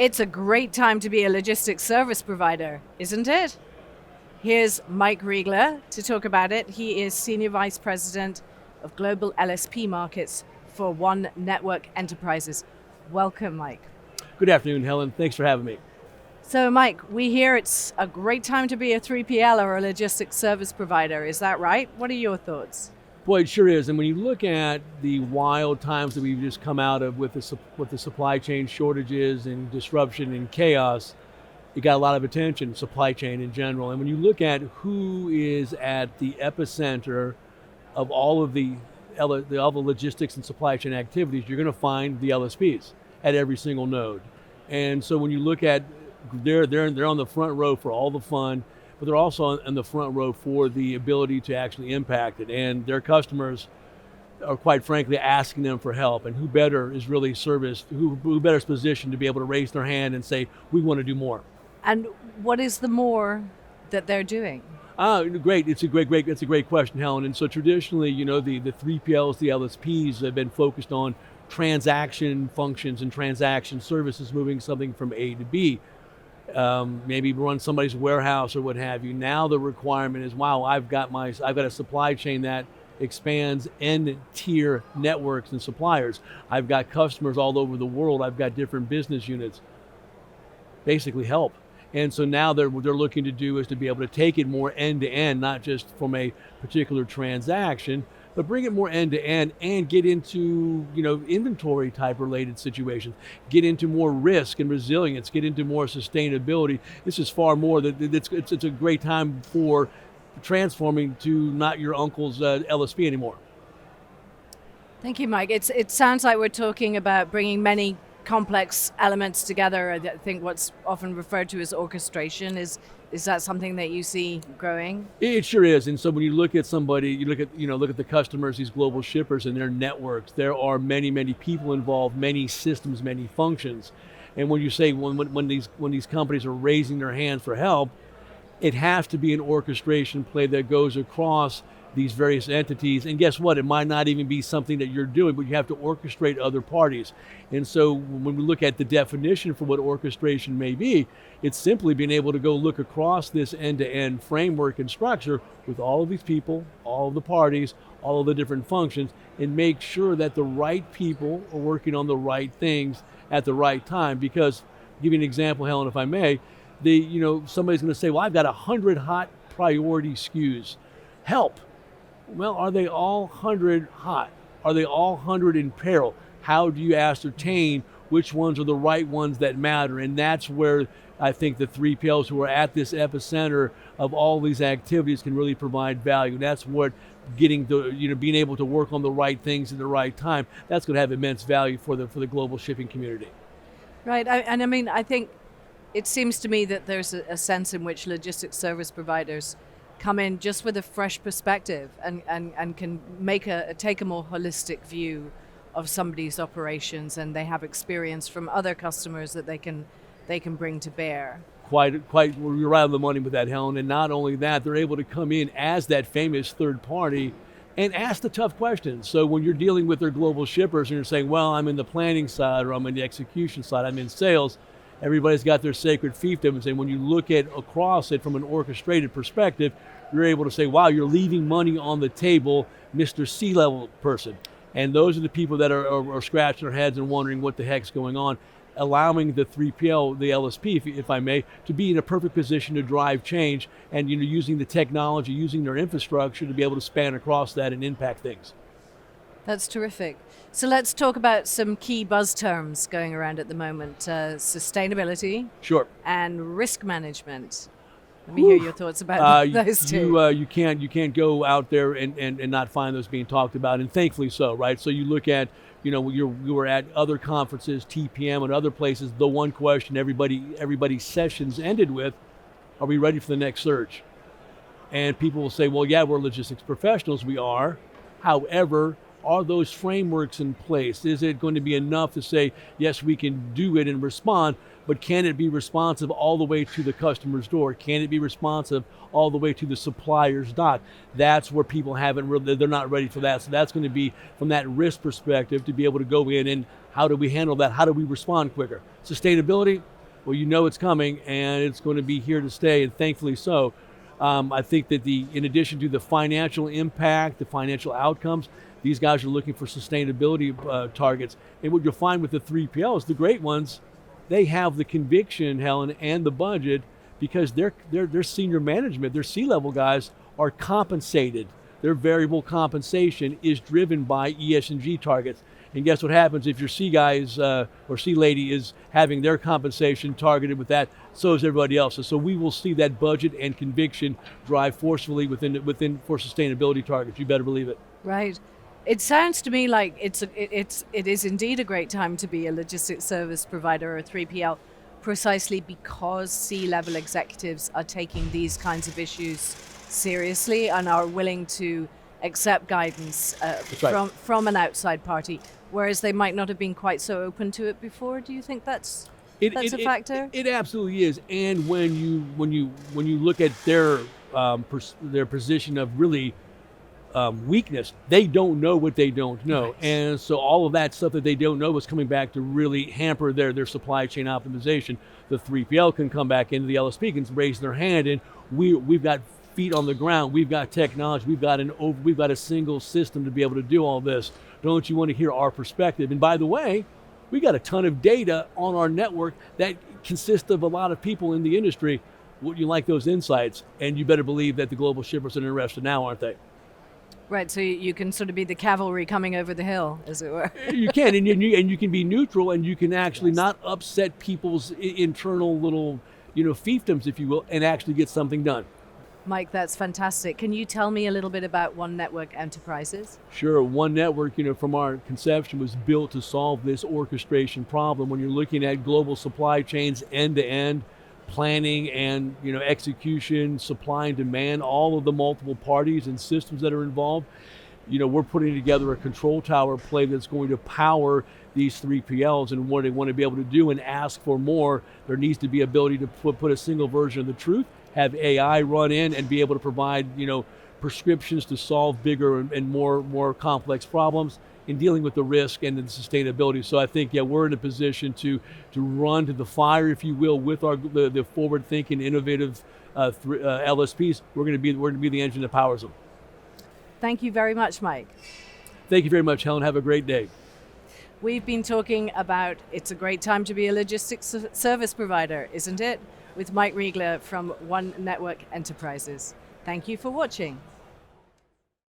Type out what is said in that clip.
It's a great time to be a logistics service provider, isn't it? Here's Mike Riegler to talk about it. He is Senior Vice President of Global LSP Markets for One Network Enterprises. Welcome, Mike. Good afternoon, Helen. Thanks for having me. So, Mike, we hear it's a great time to be a 3PL or a logistics service provider. Is that right? What are your thoughts? Boy, it sure is. And when you look at the wild times that we've just come out of with the supply chain shortages and disruption and chaos, it got a lot of attention, supply chain in general. And when you look at who is at the epicenter of all of the logistics and supply chain activities, you're going to find the LSPs at every single node. And so when you look at, they're on the front row for all the fun, but they're also on the front row for the ability to actually impact it. And their customers are quite frankly asking them for help. And who better is really who better is positioned to be able to raise their hand and say, we want to do more. And what is the more that they're doing? Great. It's a great question, Helen. And so traditionally, the 3PLs, the LSPs have been focused on transaction functions and transaction services, moving something from A to B. Maybe run somebody's warehouse or what have you. Now the requirement is, wow, I've got a supply chain that expands end-tier networks and suppliers. I've got customers all over the world. I've got different business units. Basically help. And so now they're looking to do is to be able to take it more end-to-end, not just from a particular transaction, but bring it more end-to-end and get into, inventory type related situations, get into more risk and resilience, get into more sustainability. This is far more that it's a great time for transforming to not your uncle's LSP anymore. Thank you, Mike. It sounds like we're talking about bringing many complex elements together. I think what's often referred to as orchestration. Is that something that you see growing? It sure is. And so when you look at somebody, you look at the customers, these global shippers and their networks, there are many, many people involved, many systems, many functions. And when you say when these companies are raising their hands for help, it has to be an orchestration play that goes across these various entities. And guess what? It might not even be something that you're doing, but you have to orchestrate other parties. And so when we look at the definition for what orchestration may be, it's simply being able to go look across this end-to-end framework and structure with all of these people, all of the parties, all of the different functions, and make sure that the right people are working on the right things at the right time. Because, I'll give you an example, Helen, if I may, somebody's going to say, well, I've got 100 hot priority SKUs. Help. Well, are they all 100 hot? Are they all 100 in peril? How do you ascertain which ones are the right ones that matter? And that's where I think the 3PLs who are at this epicenter of all these activities can really provide value. That's what being able to work on the right things at the right time, that's going to have immense value for the global shipping community. Right, I think it seems to me that there's a sense in which logistics service providers come in just with a fresh perspective and can take a more holistic view of somebody's operations, and they have experience from other customers that they can bring to bear. Quite, you're right on the money with that, Helen. And not only that, they're able to come in as that famous third party and ask the tough questions. So when you're dealing with their global shippers and you're saying, well, I'm in the planning side or I'm in the execution side, I'm in sales, everybody's got their sacred fiefdoms, and when you look at across it from an orchestrated perspective, you're able to say, wow, you're leaving money on the table, Mr. C-level person. And those are the people that are scratching their heads and wondering what the heck's going on, allowing the 3PL, the LSP, if I may, to be in a perfect position to drive change and using the technology, using their infrastructure to be able to span across that and impact things. That's terrific. So let's talk about some key buzz terms going around at the moment. Sustainability. Sure. And risk management. Let me hear your thoughts about those two. You can't go out there and not find those being talked about, and thankfully so, right? So you look at, you were at other conferences, TPM and other places, the one question everybody's sessions ended with, are we ready for the next surge? And people will say, well, yeah, we're logistics professionals, we are. However, are those frameworks in place? Is it going to be enough to say, yes, we can do it and respond, but can it be responsive all the way to the customer's door? Can it be responsive all the way to the supplier's dock? That's where people they're not ready for that. So that's going to be from that risk perspective to be able to go in and how do we handle that? How do we respond quicker? Sustainability, well, you know it's coming, and it's going to be here to stay, and thankfully so. I think that in addition to the financial impact, the financial outcomes, these guys are looking for sustainability targets. And what you'll find with the 3PLs, the great ones, they have the conviction, Helen, and the budget, because their senior management, their C-level guys are compensated. Their variable compensation is driven by ESG targets. And guess what happens if your C guys or C lady is having their compensation targeted with that, so is everybody else's. So we will see that budget and conviction drive forcefully within for sustainability targets. You better believe it. Right. It sounds to me like it is indeed a great time to be a logistics service provider or a 3PL, precisely because C-level executives are taking these kinds of issues seriously and are willing to accept guidance right. from an outside party, whereas they might not have been quite so open to it before. Do you think that's a factor? It absolutely is. And when you look at their position of really weakness, they don't know what they don't know. Right. And so all of that stuff that they don't know is coming back to really hamper their supply chain optimization. The 3PL can come back into the LSP, can raise their hand, and we've got feet on the ground, we've got technology, we've got a single system to be able to do all this. Don't you want to hear our perspective? And by the way, we got a ton of data on our network that consists of a lot of people in the industry. Would you like those insights? And you better believe that the global shippers are interested now, aren't they? Right, so you can sort of be the cavalry coming over the hill, as it were. You can, and you can be neutral, and you can actually not upset people's internal little, fiefdoms, if you will, and actually get something done. Mike, that's fantastic. Can you tell me a little bit about One Network Enterprises? Sure. One Network, from our conception, was built to solve this orchestration problem. When you're looking at global supply chains, end-to-end planning and execution, supply and demand, all of the multiple parties and systems that are involved, we're putting together a control tower play that's going to power these 3PLs, and what they want to be able to do and ask for more. There needs to be ability to put a single version of the truth, have AI run in and be able to provide, prescriptions to solve bigger and more complex problems in dealing with the risk and the sustainability. So I think, we're in a position to run to the fire, if you will, with the forward-thinking, innovative LSPs. We're going to be the engine that powers them. Thank you very much, Mike. Thank you very much, Helen. Have a great day. We've been talking about it's a great time to be a logistics service provider, isn't it? With Mike Riegler from One Network Enterprises. Thank you for watching.